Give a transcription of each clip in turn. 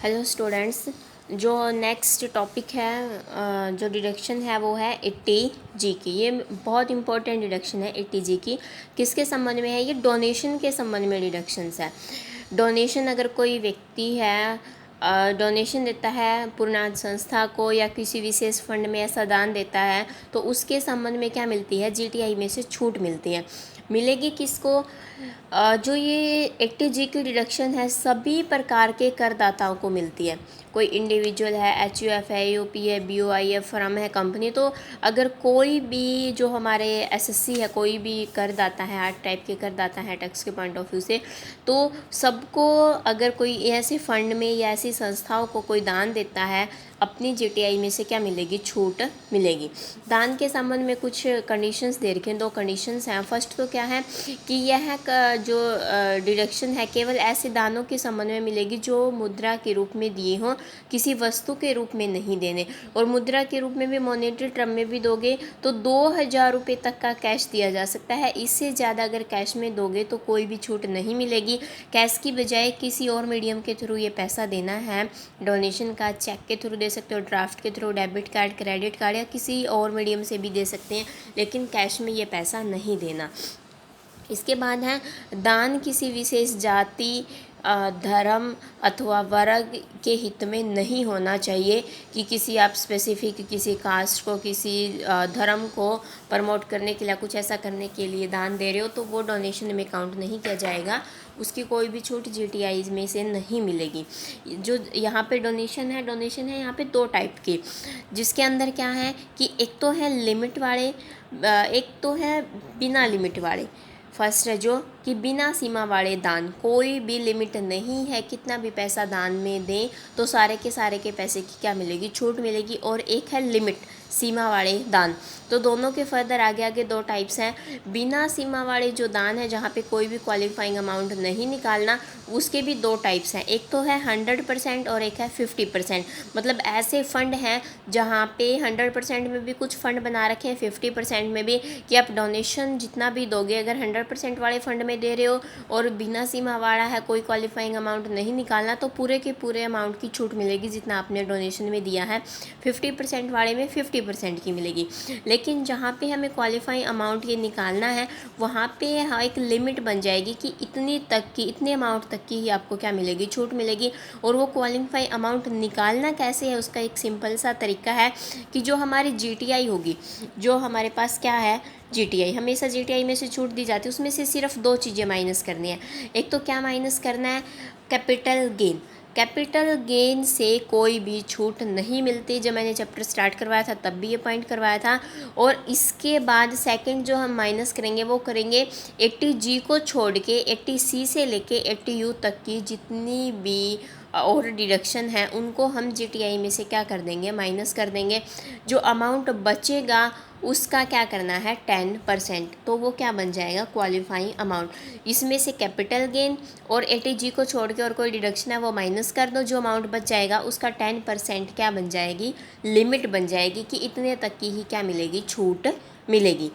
Hello students, जो next topic है जो डिडक्शन है वो है 80G की। ये बहुत इंपॉर्टेंट डिडक्शन है 80G की। किसके संबंध में है? ये डोनेशन के संबंध में डिडक्शंस है। डोनेशन अगर कोई व्यक्ति है डोनेशन देता है पूर्णांग संस्था को या किसी विशेष फंड में ऐसा दान देता है तो उसके संबंध में क्या मिलती है? GTI में से छूट मिलती है। मिलेगी किसको? जो ये 80G की डिडक्शन है सभी प्रकार के करदाताओं को मिलती है। कोई इंडिविजुअल है, HUF है, AOP है, BOI फर्म है, कंपनी, तो अगर कोई भी जो हमारे SSC है, कोई भी करदाता है, हर टाइप के करदाता है टैक्स के पॉइंट ऑफ व्यू से, तो सबको अगर कोई ऐसे फंड में या ऐसी संस्थाओं को कोई दान देता है अपनी GTI में से क्या मिलेगी? छूट मिलेगी। दान के संबंध में कुछ कंडीशंस दे रखे हैं, 2 कंडीशंस हैं। फर्स्ट तो क्या है कि यह जो डिडक्शन है केवल ऐसे दानों के संबंध में मिलेगी जो मुद्रा के रूप में दिए हों, किसी वस्तु के रूप में नहीं देने। और मुद्रा के रूप में भी मॉनेटरी टर्म में भी दोगे तो 2000 रुपये तक का कैश दिया जा सकता है। इससे ज़्यादा अगर कैश में दोगे तो कोई भी छूट नहीं मिलेगी। कैश की बजाय किसी और मीडियम के थ्रू ये पैसा देना है डोनेशन का, चेक के थ्रू दे सकते हो, ड्राफ्ट के through, debit card, credit card या किसी और मीडियम से भी दे सकते हैं, लेकिन कैश में ये पैसा नहीं देना। इसके बाद है दान किसी विशेष जाति, धर्म अथवा वर्ग के हित में नहीं होना चाहिए कि किसी आप स्पेसिफिक किसी कास्ट को, किसी धर्म को प्रमोट करने के लिए, कुछ ऐसा करने के लिए दान दे रहे हो तो वो डोनेशन में काउंट नहीं किया जाएगा। उसकी कोई भी छूट GTI में से नहीं मिलेगी। जो यहाँ पे डोनेशन है यहाँ पे 2 टाइप के, जिसके अंदर क्या है कि एक तो है लिमिट वाले, एक तो है बिना लिमिट वाले। फर्स्ट है जो कि बिना सीमा वाले दान, कोई भी लिमिट नहीं है, कितना भी पैसा दान में दें तो सारे के पैसे की क्या मिलेगी? छूट मिलेगी। और एक है लिमिट, सीमा वाले दान। तो दोनों के फर्दर आगे 2 टाइप्स हैं। बिना सीमा वाले जो दान है जहाँ पे कोई भी क्वालिफाइंग अमाउंट नहीं निकालना, उसके भी 2 टाइप्स हैं। एक तो है 100% और एक है 50%। मतलब ऐसे फंड हैं जहाँ पे 100% में भी कुछ फंड बना रखे हैं, 50% में भी, कि आप डोनेशन जितना भी दोगे, अगर 100% वाले फंड में दे रहे हो और बिना सीमा वाला है, कोई क्वालिफाइंग अमाउंट नहीं निकालना, तो पूरे के पूरे अमाउंट की छूट मिलेगी जितना आपने डोनेशन में दिया है। 50% वाले में 50% की मिलेगी। लेकिन जहाँ पे हमें क्वालिफाइंग अमाउंट ये निकालना है वहाँ पे एक लिमिट बन जाएगी कि इतनी तक की, इतने अमाउंट तक की ही आपको क्या मिलेगी? छूट मिलेगी। और वो क्वालिफाइंग अमाउंट निकालना कैसे है उसका एक सिंपल सा तरीका है कि जो हमारी GTI होगी, जो हमारे पास क्या है GTI, हमेशा GTI में से छूट दी जाती है, उसमें से सिर्फ 2 चीज़ें माइनस करनी है। एक तो क्या माइनस करना है? Capital gain. कैपिटल गेन से कोई भी छूट नहीं मिलती। जब मैंने चैप्टर स्टार्ट करवाया था तब भी ये पॉइंट करवाया था। और इसके बाद सेकंड जो हम माइनस करेंगे वो करेंगे 80G को छोड़ के 80C से लेके 80U तक की जितनी भी और डिडक्शन है उनको हम GTI में से क्या कर देंगे? माइनस कर देंगे। जो अमाउंट बचेगा उसका क्या करना है? 10%। तो वो क्या बन जाएगा? Qualifying amount. इसमें से कैपिटल गेन और 80G को छोड़ के और कोई डिडक्शन है वो माइनस कर दो। जो अमाउंट बच जाएगा उसका 10% क्या बन जाएगी? लिमिट बन जाएगी कि इतने तक की ही क्या मिलेगी? छूट मिलेगी।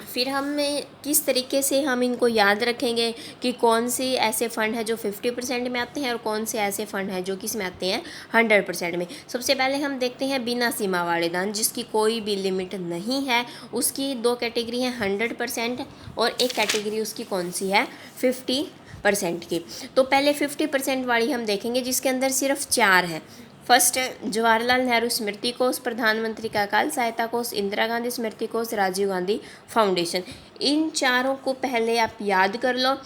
फिर हमें किस तरीके से हम इनको याद रखेंगे कि कौन से ऐसे फ़ंड हैं जो 50% में आते हैं और कौन से ऐसे फ़ंड हैं जो किस में आते हैं? 100% में। सबसे पहले हम देखते हैं बिना सीमा वाले दान, जिसकी कोई भी लिमिट नहीं है। उसकी 2 कैटेगरी हैं, 100% और एक कैटेगरी उसकी कौन सी है? 50% की। तो पहले 50% वाली हम देखेंगे जिसके अंदर सिर्फ 4 हैं। फर्स्ट जवाहरलाल नेहरू स्मृति कोष, प्रधानमंत्री का अकाल सहायता कोष, इंदिरा गांधी स्मृति कोष, राजीव गांधी फाउंडेशन। इन चारों को पहले आप याद कर लो।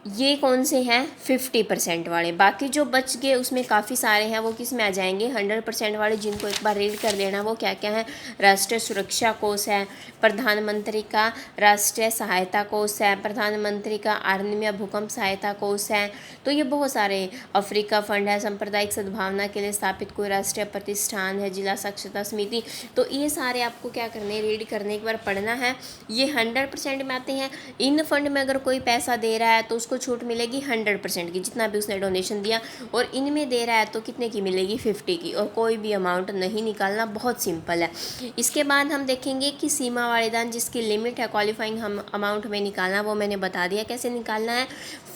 ये कौन से हैं? 50% वाले। बाकी जो बच गए उसमें काफ़ी सारे हैं, वो किस में आ जाएंगे? 100% वाले, जिनको एक बार रीड कर लेना। वो क्या क्या है? राष्ट्रीय सुरक्षा कोष है, प्रधानमंत्री का राष्ट्रीय सहायता कोष है, प्रधानमंत्री का आर्निया भूकंप सहायता कोष है। तो ये बहुत सारे, अफ्रीका फंड है, सांप्रदायिक सद्भावना के लिए स्थापित कोई राष्ट्रीय प्रतिष्ठान है, जिला साक्षरता समिति। तो ये सारे आपको क्या करने? रीड करने, एक बार पढ़ना है। ये 100% में आते हैं। इन फंड में अगर कोई पैसा दे रहा है तो उसको उसको छूट मिलेगी 100% की, जितना भी उसने डोनेशन दिया, और इनमें दे रहा है तो कितने की मिलेगी 50 की, और कोई भी अमाउंट नहीं निकालना, बहुत सिंपल है। इसके बाद हम देखेंगे कि सीमा वाले दान जिसकी लिमिट है क्वालिफाइंग हम अमाउंट में निकालना, वो मैंने बता दिया कैसे निकालना है।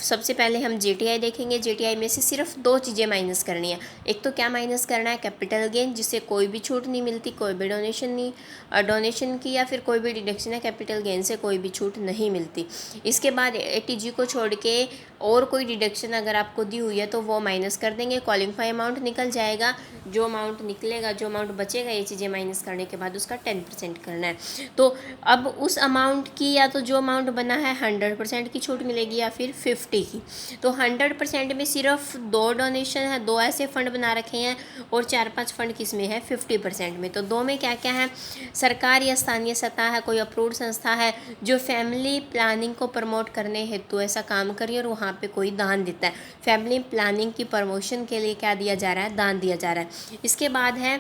सबसे पहले हम जीटीआई देखेंगे। जीटीआई में से सिर्फ 2 चीज़ें माइनस करनी है। एक तो क्या माइनस करना है, कैपिटल गेन, जिससे कोई भी छूट नहीं मिलती, कोई भी डोनेशन की या फिर कोई भी डिडक्शन है, कैपिटल गेन से कोई भी छूट नहीं मिलती। इसके बाद एटीजी को छोड़ के और कोई डिडक्शन अगर आपको दी हुई है तो वो माइनस कर देंगे, क्वालिफाई अमाउंट निकल जाएगा। जो अमाउंट निकलेगा, जो अमाउंट बचेगा ये चीज़ें माइनस करने के बाद उसका 10% करना है। तो अब उस अमाउंट की या तो जो अमाउंट बना है 100% की छूट मिलेगी या फिर 50 की। तो 100% में सिर्फ 2 डोनेशन है, 2 ऐसे फंड बना रखे हैं, और 4-5 फंड किस में है 50% में। तो 2 में क्या क्या है, सरकार या स्थानीय सत्ता है, कोई अप्रूव्ड संस्था है जो फैमिली प्लानिंग को प्रमोट करने हेतु ऐसा काम करिए और वहाँ पे कोई दान देता है। फैमिली प्लानिंग की प्रमोशन के लिए क्या दिया जा रहा है, दान दिया जा रहा है। इसके बाद है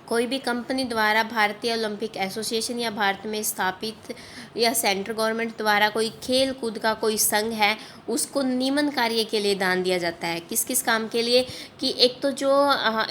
कोई भी कंपनी द्वारा भारतीय ओलंपिक एसोसिएशन या भारत में स्थापित या सेंट्रल गवर्नमेंट द्वारा कोई खेल कूद का कोई संघ है, उसको नियमन कार्य के लिए दान दिया जाता है। किस किस काम के लिए, कि एक तो जो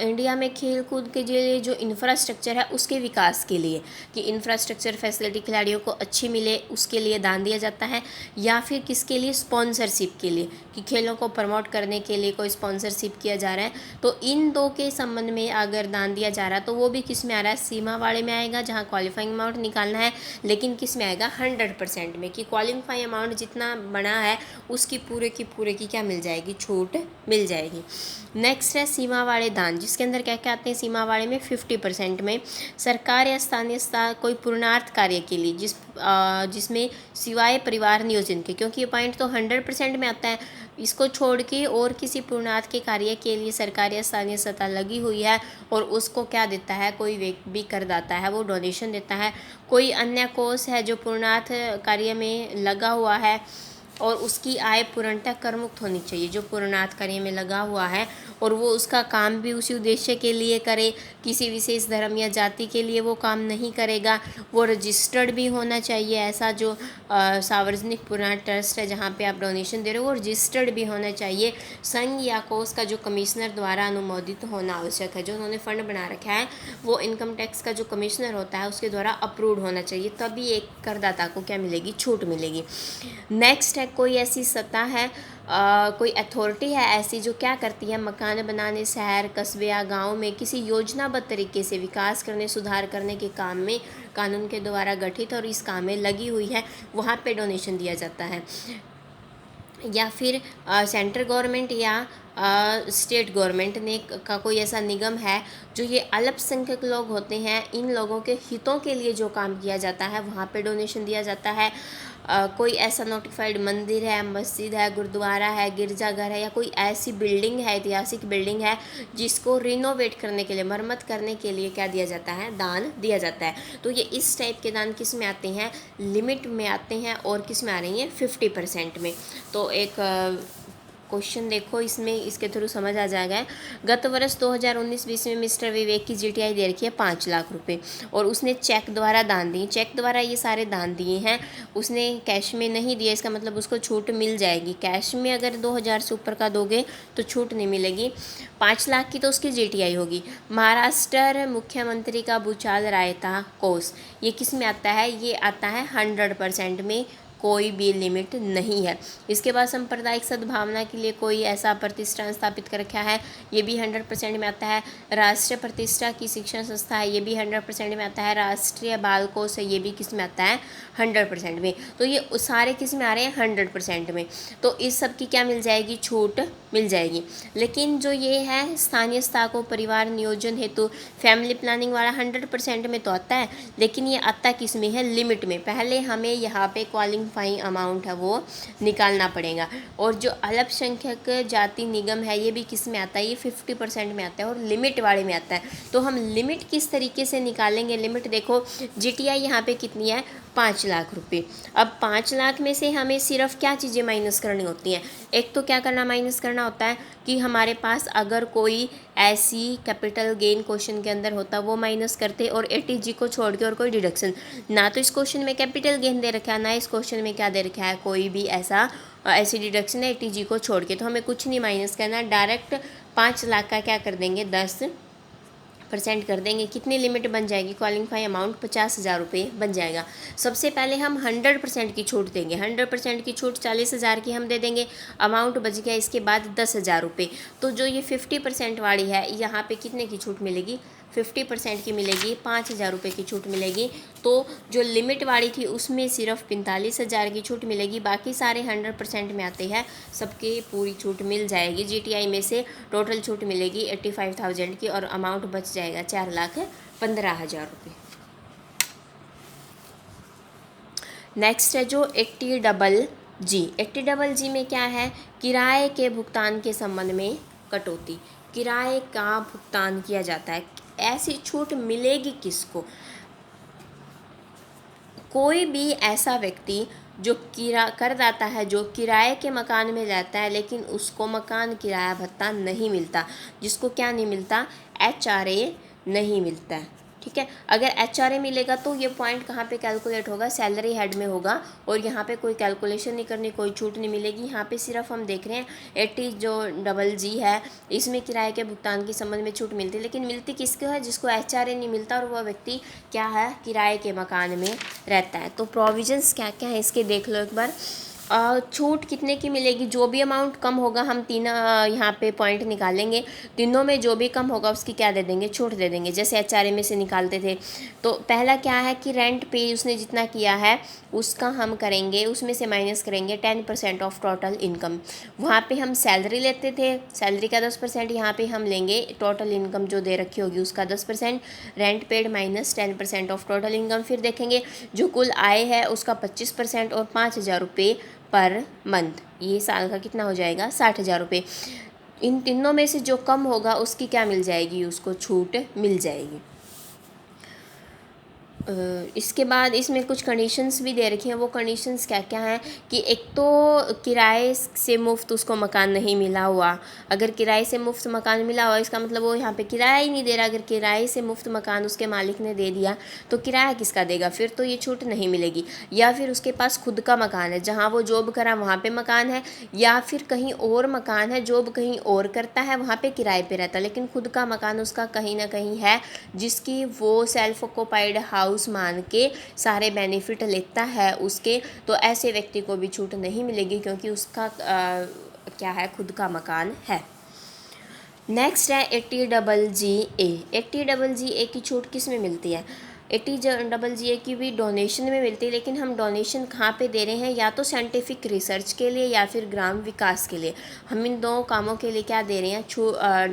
इंडिया में खेल कूद के लिए जो इंफ्रास्ट्रक्चर है उसके विकास के लिए, कि इंफ्रास्ट्रक्चर फैसिलिटी खिलाड़ियों को अच्छी मिले उसके लिए दान दिया जाता है, या फिर किसके लिए, स्पॉन्सरशिप के लिए, कि खेलों को प्रमोट करने के लिए कोई स्पॉन्सरशिप किया जा रहा है। तो इन 2 के संबंध में अगर दान दिया जा रहा है तो वो भी किस में आ रहा है, सीमा वाले में आएगा, जहाँ क्वालिफाइंग अमाउंट निकालना है, लेकिन किस में आएगा 100% में, कि क्वालिफाइंग अमाउंट जितना बना है उसकी पूरे की क्या मिल जाएगी, छूट मिल जाएगी। नेक्स्ट है सीमा वाले दान, जिसके अंदर क्या क्या आते हैं सीमा वाले में, 50% में सरकार या स्थानीय कोई पूर्णार्थ कार्य के लिए जिसमें सिवाय परिवार नियोजन के, क्योंकि ये पॉइंट तो 100% में आता है, इसको छोड़ के और किसी पूर्णार्थ के कार्य के लिए सरकार या स्थानीय सत्ता लगी हुई है और उसको क्या देता है, कोई व्यक्ति भी करदाता है वो डोनेशन देता है। कोई अन्य कोष है जो पूर्णार्थ कार्य में लगा हुआ है और उसकी आय पूर्णतः करमुक्त होनी चाहिए, जो पूर्णार्थ कार्य में लगा हुआ है और वो उसका काम भी उसी उद्देश्य के लिए करे, किसी विशेष धर्म या जाति के लिए वो काम नहीं करेगा। वो रजिस्टर्ड भी होना चाहिए, ऐसा जो सार्वजनिक पूर्णार्थ ट्रस्ट है जहाँ पे आप डोनेशन दे रहे हो वो रजिस्टर्ड भी होना चाहिए। संघ या कोष का जो कमिश्नर द्वारा अनुमोदित होना आवश्यक है। जो उन्होंने फंड बना रखा है वो इनकम टैक्स का जो कमिश्नर होता है उसके द्वारा अप्रूव्ड होना चाहिए, तभी एक करदाता को क्या मिलेगी, छूट मिलेगी। नेक्स्ट है कोई ऐसी सत्ता है, कोई अथॉरिटी है ऐसी जो क्या करती है, मकान बनाने, शहर कस्बे या गाँव में किसी योजनाबद्ध तरीके से विकास करने, सुधार करने के काम में कानून के द्वारा गठित और इस काम में लगी हुई है, वहाँ पे डोनेशन दिया जाता है। या फिर सेंट्रल गवर्नमेंट या स्टेट गवर्नमेंट ने का कोई ऐसा निगम है जो ये अल्पसंख्यक लोग होते हैं, इन लोगों के हितों के लिए जो काम किया जाता है वहाँ पे डोनेशन दिया जाता है। कोई ऐसा नोटिफाइड मंदिर है, मस्जिद है, गुरुद्वारा है, गिरजाघर है या कोई ऐसी बिल्डिंग है, ऐतिहासिक बिल्डिंग है जिसको रिनोवेट करने के लिए, मरम्मत करने के लिए क्या दिया जाता है, दान दिया जाता है। तो ये इस टाइप के दान किस में आते हैं, लिमिट में आते हैं और किस में आ रही हैं 50% में। तो एक क्वेश्चन देखो, इसमें इसके थ्रू समझ आ जाएगा। गत वर्ष 2019-20 में मिस्टर विवेक की जीटीआई दे रखी है 5 लाख रुपए और उसने चेक द्वारा दान दिए, चेक द्वारा ये सारे दान दिए हैं, उसने कैश में नहीं दिया, इसका मतलब उसको छूट मिल जाएगी। कैश में अगर 2000 से ऊपर का दोगे तो छूट नहीं मिलेगी। 5 लाख की तो उसकी जीटीआई होगी। महाराष्ट्र मुख्यमंत्री का भूचाल रायता कोष, ये किस में आता है, ये आता है 100% में, कोई भी लिमिट नहीं है। इसके बाद सांप्रदायिक सद्भावना के लिए कोई ऐसा प्रतिष्ठान स्थापित कर रखा है, ये भी 100% में आता है। राष्ट्रीय प्रतिष्ठा की शिक्षण संस्था है, ये भी 100% में आता है। राष्ट्रीय बाल कोष है, ये भी किस में आता है, 100% में। तो ये सारे किस में आ रहे हैं, 100% में। तो इस सब की क्या मिल जाएगी, छूट मिल जाएगी। लेकिन जो ये है स्थानीय सत्ता को परिवार नियोजन हेतु फैमिली प्लानिंग वाला 100% में तो आता है, लेकिन ये आता किस में है, लिमिट में। पहले हमें यहाँ पे क्वालिफाइंग अमाउंट है वो निकालना पड़ेगा। और जो अल्पसंख्यक जाति निगम है ये भी किस में आता है, ये 50% में आता है और लिमिट वाले में आता है। तो हम लिमिट किस तरीके से निकालेंगे, लिमिट देखो जीटीआई यहाँ पे कितनी है, 5 लाख रुपए। अब 5 लाख में से हमें सिर्फ क्या चीज़ें माइनस करनी होती हैं, एक तो क्या करना, माइनस करना होता है कि हमारे पास अगर कोई ऐसी कैपिटल गेन क्वेश्चन के अंदर होता वो माइनस करते, और एटीजी को छोड़ के और कोई डिडक्शन। ना तो इस क्वेश्चन में कैपिटल गेन दे रखा है, ना इस क्वेश्चन में क्या दे रखा है, कोई भी ऐसा ऐसी डिडक्शन है 80G को छोड़ के, तो हमें कुछ नहीं माइनस करना, डायरेक्ट 5 लाख का क्या कर देंगे 10% कर देंगे। कितनी लिमिट बन जाएगी, क्वालिफाई अमाउंट 50,000 रुपये बन जाएगा। सबसे पहले हम 100% की छूट देंगे, 100% की छूट 40,000 की हम दे देंगे, अमाउंट बच गया। इसके बाद 10,000 रुपये। तो जो ये 50% वाली है, यहाँ पे कितने की छूट मिलेगी, 50% की मिलेगी, 5,000 रुपये की छूट मिलेगी। तो जो लिमिट वाली थी उसमें सिर्फ 45,000 की छूट मिलेगी, बाकी सारे 100% में आते हैं, सबकी पूरी छूट मिल जाएगी। GTI में से टोटल छूट मिलेगी 85,000 की और अमाउंट बच जाएगा 4,15,000 रुपये। नेक्स्ट है जो 80GG। 80GG में क्या है, किराए के भुगतान के संबंध में कटौती, किराए का भुगतान किया जाता है। ऐसी छूट मिलेगी किसको, कोई भी ऐसा व्यक्ति जो करदाता है, जो किराए के मकान में रहता है लेकिन उसको मकान किराया भत्ता नहीं मिलता, जिसको क्या नहीं मिलता, HRA नहीं मिलता है। ठीक है, अगर HRA मिलेगा तो ये पॉइंट कहाँ पे कैलकुलेट होगा, सैलरी हेड में होगा, और यहाँ पे कोई कैलकुलेशन नहीं करनी, कोई छूट नहीं मिलेगी। यहाँ पे सिर्फ हम देख रहे हैं 80G है, इसमें किराए के भुगतान के संबंध में छूट मिलती है, लेकिन मिलती किसको है, जिसको HRA नहीं मिलता और वह व्यक्ति क्या है, किराए के मकान में रहता है। तो प्रोविजंस क्या क्या है इसके देख लो एक बार। छूट कितने की मिलेगी, जो भी अमाउंट कम होगा, हम तीन यहाँ पे पॉइंट निकालेंगे, तीनों में जो भी कम होगा उसकी क्या दे देंगे, छूट दे देंगे, जैसे HRA में से निकालते थे। तो पहला क्या है कि रेंट पे उसने जितना किया है उसका हम करेंगे, उसमें से माइनस करेंगे 10% ऑफ टोटल इनकम। वहाँ पे हम सैलरी लेते थे, सैलरी का 10%, यहाँ पे हम लेंगे टोटल इनकम जो दे रखी होगी उसका 10%, rent paid minus 10% of total income. फिर देखेंगे जो कुल आय है उसका 25% और 5,000 रुपये पर मंथ, ये साल का कितना हो जाएगा, 60,000 रुपये। इन तीनों में से जो कम होगा उसकी क्या मिल जाएगी, उसको छूट मिल जाएगी। इसके बाद इसमें कुछ कंडीशंस भी दे रखी हैं। वो कंडीशंस क्या क्या हैं कि एक तो किराए से मुफ्त उसको मकान नहीं मिला हुआ, अगर किराए से मुफ्त मकान मिला हुआ इसका मतलब वो यहाँ पे किराया ही नहीं दे रहा। अगर किराए से मुफ्त मकान उसके मालिक ने दे दिया तो किराया किसका देगा, फिर तो ये छूट नहीं मिलेगी। या फिर उसके पास खुद का मकान है, जहाँ वो जॉब करा वहाँ पर मकान है, या फिर कहीं और मकान है, जॉब कहीं और करता है वहाँ पर किराए पर रहता है, लेकिन खुद का मकान उसका कहीं ना कहीं है, जिसकी वो सेल्फ ऑक्यूपाइड हाउस मान के सारे बेनिफिट लेता है उसके, तो ऐसे व्यक्ति को भी छूट नहीं मिलेगी क्योंकि उसका क्या है, खुद का मकान है। नेक्स्ट है 80GA। 80GA की छूट किस में मिलती है, 80GA की भी डोनेशन में मिलती है, लेकिन हम डोनेशन कहाँ पे दे रहे हैं, या तो साइंटिफिक रिसर्च के लिए या फिर ग्राम विकास के लिए। हम इन दो कामों के लिए क्या दे रहे हैं,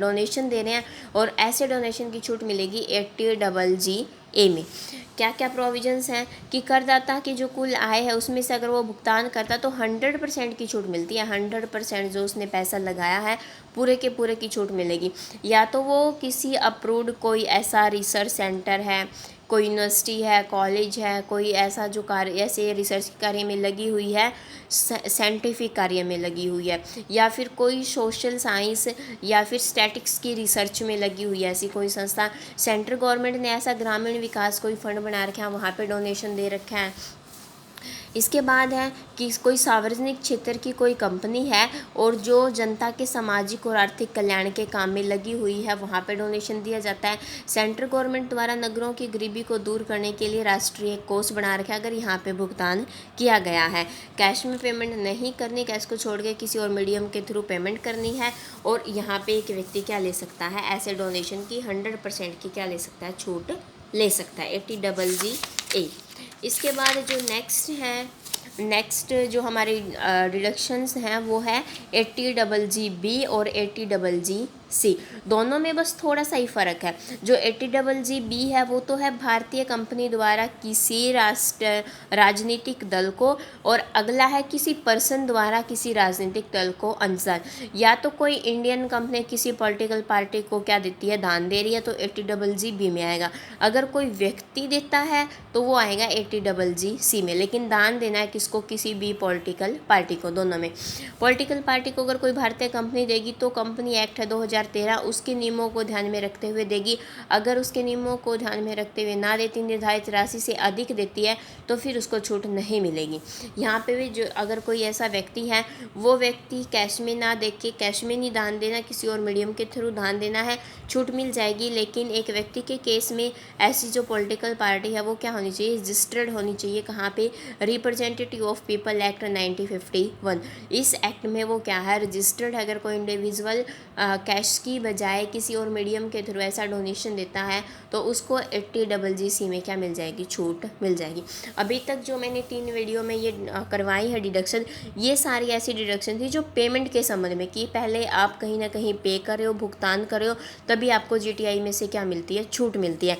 डोनेशन दे रहे हैं, और ऐसे डोनेशन की छूट मिलेगी 80GA में। क्या क्या प्रोविजंस हैं कि करदाता की जो कुल आय है उसमें से अगर वो भुगतान करता तो 100% की छूट मिलती है। 100% जो उसने पैसा लगाया है पूरे के पूरे की छूट मिलेगी। या तो वो किसी अप्रूव्ड कोई ऐसा रिसर्च सेंटर है, कोई यूनिवर्सिटी है, कॉलेज है, कोई ऐसा जो कार्य ऐसे रिसर्च कार्य में लगी हुई है, साइंटिफिक कार्य में लगी हुई है, या फिर कोई सोशल साइंस या फिर स्टैटिक्स की रिसर्च में लगी हुई है ऐसी कोई संस्था। सेंट्रल गवर्नमेंट ने ऐसा ग्रामीण विकास कोई फंड बना रखा है, वहाँ पे डोनेशन दे रखा है। इसके बाद है कि कोई सार्वजनिक क्षेत्र की कोई कंपनी है और जो जनता के सामाजिक और आर्थिक कल्याण के काम में लगी हुई है, वहाँ पे डोनेशन दिया जाता है। सेंट्रल गवर्नमेंट द्वारा नगरों की गरीबी को दूर करने के लिए राष्ट्रीय कोष बना रखा है, अगर यहाँ पे भुगतान किया गया है। कैश में पेमेंट नहीं करनी, कैश को छोड़ के किसी और मीडियम के थ्रू पेमेंट करनी है, और यहाँ पे एक व्यक्ति क्या ले सकता है, ऐसे डोनेशन की 100% की क्या ले सकता है, छूट ले सकता है। 80GA। इसके बाद जो नेक्स्ट जो हमारी डिडक्शंस हैं वो है 80GB और 80GC। दोनों में बस थोड़ा सा ही फ़र्क है। जो 80GB है वो तो है भारतीय कंपनी द्वारा किसी राजनीतिक दल को, और अगला है किसी पर्सन द्वारा किसी राजनीतिक दल को अंशदान। या तो कोई इंडियन कंपनी किसी पॉलिटिकल पार्टी को क्या देती है, दान दे रही है, तो 80GB में आएगा। अगर कोई व्यक्ति देता है तो वो आएगा 80GC में, लेकिन दान देना है किसको, किसको, किसी भी पॉलिटिकल पार्टी को, दोनों में। पॉलिटिकल पार्टी को अगर कोई भारतीय कंपनी देगी तो कंपनी एक्ट है 2013 उसके नियमों को ध्यान में रखते हुए देगी। अगर उसके नियमों को ध्यान में रखते हुए ना देती, निर्धारित राशि से अधिक देती है तो फिर उसको छूट नहीं मिलेगी। यहाँ पे भी जो अगर कोई ऐसा व्यक्ति है, वो व्यक्ति कैश में ना दे के, कैश में नहीं दान देना, किसी और मीडियम के थ्रू दान देना है, छूट मिल जाएगी। लेकिन एक व्यक्ति के केस में ऐसी जो पॉलिटिकल पार्टी है वो क्या होनी चाहिए, रजिस्टर्ड होनी चाहिए। कहाँ पे, रिप्रेजेंटेटिव ऑफ पीपल एक्ट 1951, इस एक्ट में वो क्या है, रजिस्टर्ड। अगर कोई इंडिविजुअल कैश की बजाय किसी और मीडियम के थ्रू ऐसा डोनेशन देता है तो उसको 80GC में क्या मिल जाएगी, छूट मिल जाएगी। अभी तक जो मैंने 3 वीडियो में ये करवाई है डिडक्शन, ये सारी ऐसी डिडक्शन थी जो पेमेंट के संबंध में, कि पहले आप कहीं ना कहीं पे कर रहे हो, भुगतान कर रहे हो, तभी आपको जीटीआई में से क्या मिलती है, छूट मिलती है।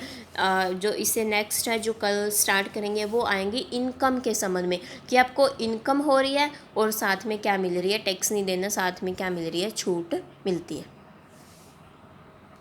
जो इससे नेक्स्ट है जो कल स्टार्ट करेंगे वो आएंगी इनकम के संबंध में, कि आपको इनकम हो रही है और साथ में क्या मिल रही है, टैक्स नहीं देना, साथ में क्या मिल रही है, छूट मिलती है।